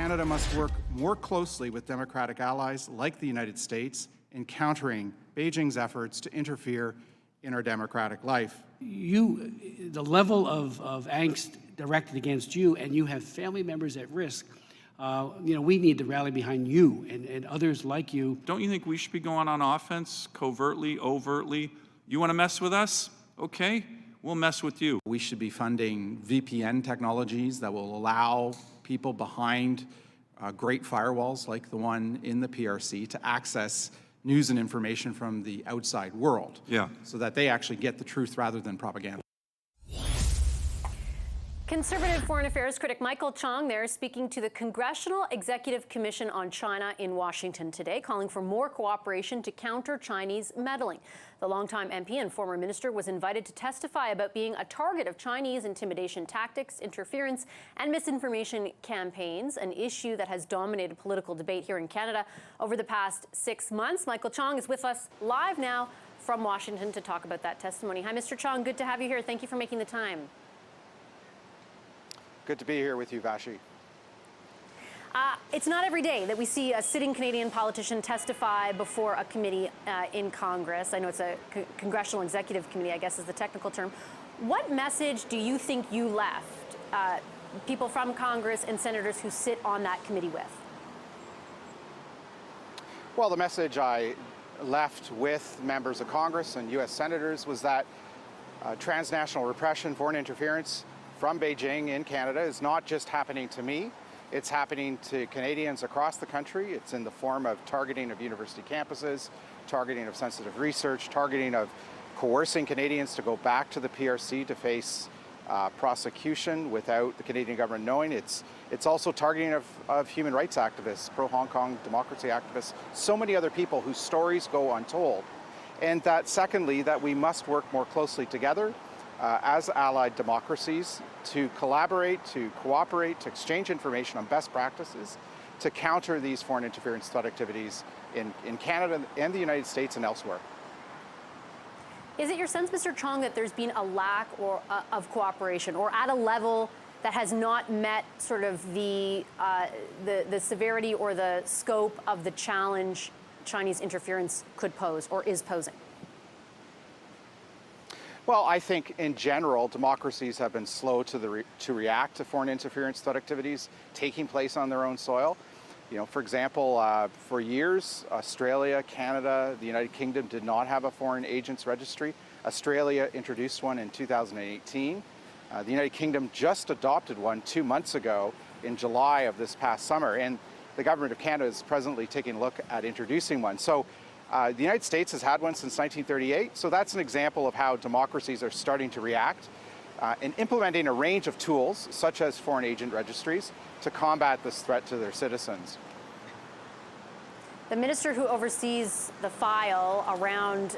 Canada must work more closely with democratic allies like the United States in countering Beijing's efforts to interfere in our democratic life. The level of angst directed against you, and you have family members at risk. We need to rally behind you and others like you. Don't you think we should be going on offense, covertly, overtly? You want to mess with us? Okay, we'll mess with you. We should be funding VPN technologies that will allow people behind great firewalls like the one in the PRC to access news and information from the outside world, so that they actually get the truth rather than propaganda. Conservative foreign affairs critic Michael Chong there speaking to the Congressional Executive Commission on China in Washington today, calling for more cooperation to counter Chinese meddling. The longtime MP and former minister was invited to testify about being a target of Chinese intimidation tactics, interference, and misinformation campaigns, an issue that has dominated political debate here in Canada over the past 6 months. Michael Chong is with us live now from Washington to talk about that testimony. Hi, Mr. Chong. Good to have you here. Thank you for making the time. Good to be here with you, Vassy. It's not every day that we see a sitting Canadian politician testify before a committee in Congress. I know it's a Congressional Executive Committee, I guess is the technical term. What message do you think you left people from Congress and senators who sit on that committee with? Well, the message I left with members of Congress and U.S. senators was that transnational repression, foreign interference from Beijing in Canada is not just happening to me, it's happening to Canadians across the country. It's in the form of targeting of university campuses, targeting of sensitive research, targeting of coercing Canadians to go back to the PRC to face prosecution without the Canadian government knowing. It's also targeting of human rights activists, pro-Hong Kong democracy activists, so many other people whose stories go untold. And that secondly, that we must work more closely together as allied democracies to collaborate, to cooperate, to exchange information on best practices to counter these foreign interference threat activities in Canada and the United States and elsewhere. Is it your sense, Mr. Chong, that there's been a lack of cooperation, or at a level that has not met sort of the severity or the scope of the challenge Chinese interference could pose or is posing? Well, I think in general, democracies have been slow to react to foreign interference threat activities taking place on their own soil. For example, for years, Australia, Canada, the United Kingdom did not have a foreign agents registry. Australia introduced one in 2018. The United Kingdom just adopted one 2 months ago in July of this past summer, and the government of Canada is presently taking a look at introducing one. So the United States has had one since 1938, so that's an example of how democracies are starting to react and implementing a range of tools, such as foreign agent registries, to combat this threat to their citizens. The minister who oversees the file around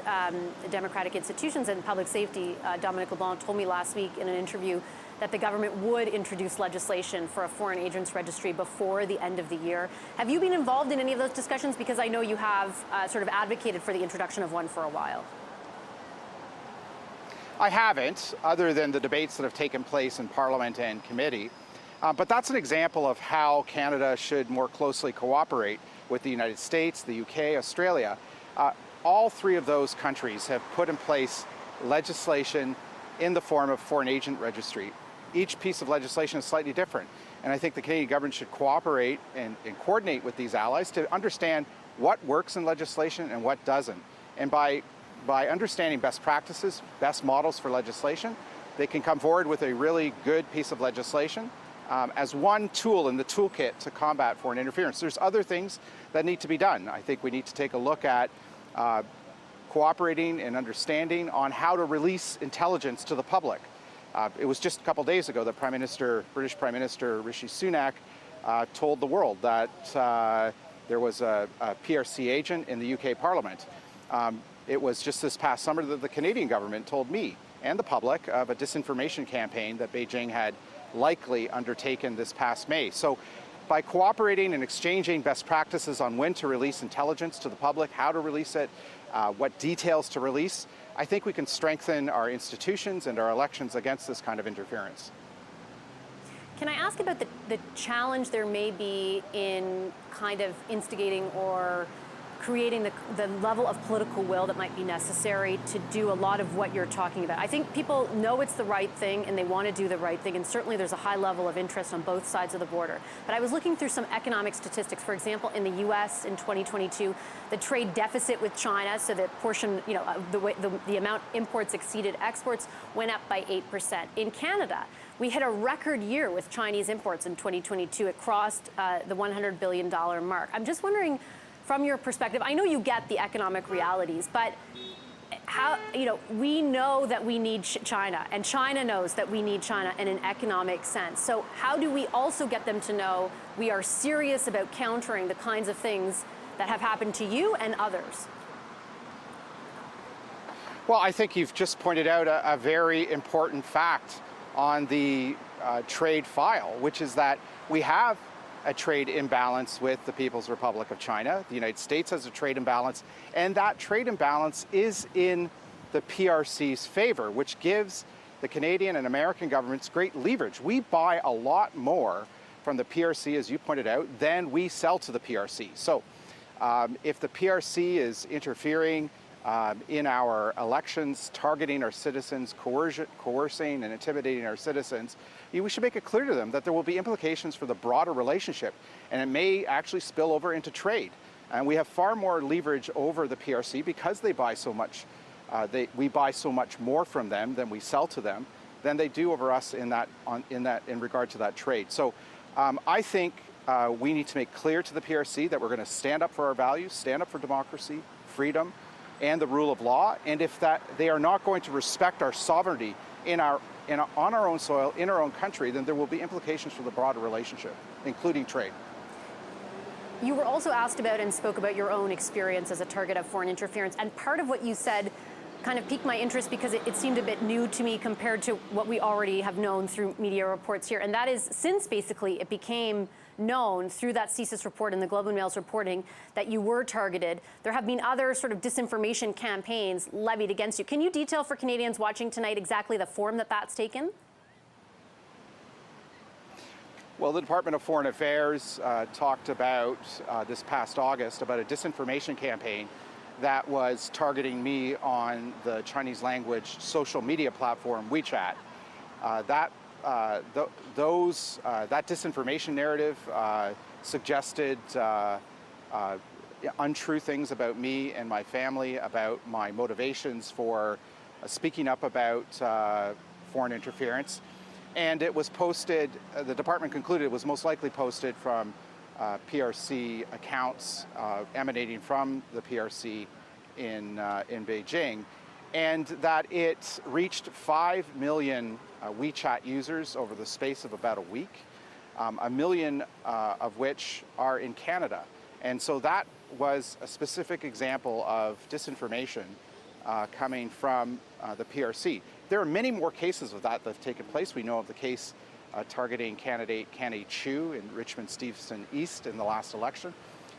democratic institutions and public safety, Dominic LeBlanc, told me last week in an interview that the government would introduce legislation for a foreign agents registry before the end of the year. Have you been involved in any of those discussions? Because I know you have sort of advocated for the introduction of one for a while. I haven't, other than the debates that have taken place in Parliament and committee. But that's an example of how Canada should more closely cooperate with the United States, the UK, Australia. All three of those countries have put in place legislation in the form of foreign agent registry. Each piece of legislation is slightly different. And I think the Canadian government should cooperate and coordinate with these allies to understand what works in legislation and what doesn't. And by understanding best practices, best models for legislation, they can come forward with a really good piece of legislation as one tool in the toolkit to combat foreign interference. There's other things that need to be done. I think we need to take a look at cooperating and understanding on how to release intelligence to the public. It was just a couple days ago that British Prime Minister Rishi Sunak told the world that there was a PRC agent in the UK Parliament. It was just this past summer that the Canadian government told me and the public of a disinformation campaign that Beijing had likely undertaken this past May. So by cooperating and exchanging best practices on when to release intelligence to the public, how to release it, what details to release, I think we can strengthen our institutions and our elections against this kind of interference. Can I ask about the challenge there may be in kind of instigating or creating the level of political will that might be necessary to do a lot of what you're talking about? I think people know it's the right thing and they want to do the right thing, and certainly there's a high level of interest on both sides of the border. But I was looking through some economic statistics. For example, in the U.S. in 2022, the trade deficit with China, so the portion, the amount imports exceeded exports, went up by 8%. In Canada, we hit a record year with Chinese imports in 2022. It crossed the $100 billion mark. I'm just wondering, from your perspective, I know you get the economic realities, but how, we know that we need China, and China knows that we need China in an economic sense. So how do we also get them to know we are serious about countering the kinds of things that have happened to you and others? Well, I think you've just pointed out a very important fact on the trade file, which is that we have a trade imbalance with the People's Republic of China. The United States has a trade imbalance, and that trade imbalance is in the PRC's favor, which gives the Canadian and American governments great leverage. We buy a lot more from the PRC, as you pointed out, than we sell to the PRC. So if the PRC is interfering in our elections, targeting our citizens, coercing and intimidating our citizens, we should make it clear to them that there will be implications for the broader relationship, and it may actually spill over into trade. And we have far more leverage over the PRC because they buy so much. We buy so much more from them than we sell to them than they do over us in regard to that trade. So I think we need to make clear to the PRC that we're going to stand up for our values, stand up for democracy, freedom, and the rule of law. And if they are not going to respect our sovereignty on our own soil, in our own country, then there will be implications for the broader relationship, including trade. You were also asked about and spoke about your own experience as a target of foreign interference. And part of what you said kind of piqued my interest because it seemed a bit new to me compared to what we already have known through media reports here. And that is, since basically it became known through that CSIS report and the Globe and Mail's reporting that you were targeted, there have been other sort of disinformation campaigns levied against you. Can you detail for Canadians watching tonight exactly the form that that's taken? Well, the Department of Foreign Affairs talked about this past August about a disinformation campaign that was targeting me on the Chinese language social media platform WeChat. That disinformation narrative suggested untrue things about me and my family, about my motivations for speaking up about foreign interference. And it was posted, the department concluded it was most likely posted from PRC accounts emanating from the PRC in Beijing, and that it reached 5 million WeChat users over the space of about a week, 1 million of which are in Canada. And so that was a specific example of disinformation coming from the PRC. There are many more cases of that have taken place. We know of the case targeting candidate Canny Chu in Richmond-Stevenson East in the last election,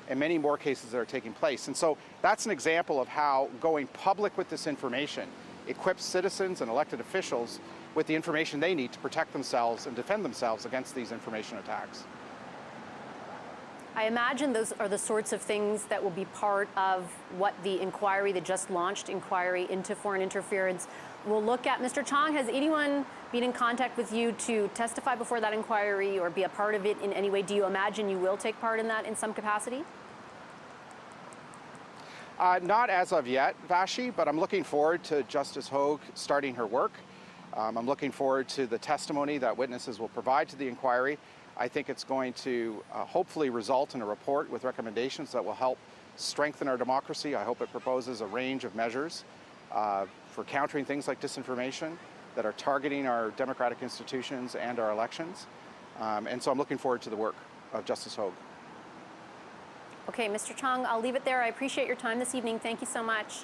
and many more cases that are taking place. And so that's an example of how going public with this information equips citizens and elected officials with the information they need to protect themselves and defend themselves against these information attacks. I imagine those are the sorts of things that will be part of what the inquiry, the just launched inquiry into foreign interference, will look at. Mr. Chong, has anyone been in contact with you to testify before that inquiry or be a part of it in any way? Do you imagine you will take part in that in some capacity? Not as of yet, Vassy, but I'm looking forward to Justice Hogue starting her work. I'm looking forward to the testimony that witnesses will provide to the inquiry. I think it's going to hopefully result in a report with recommendations that will help strengthen our democracy. I hope it proposes a range of measures for countering things like disinformation that are targeting our democratic institutions and our elections. And so I'm looking forward to the work of Justice Hogue. Okay, Mr. Chong, I'll leave it there. I appreciate your time this evening. Thank you so much.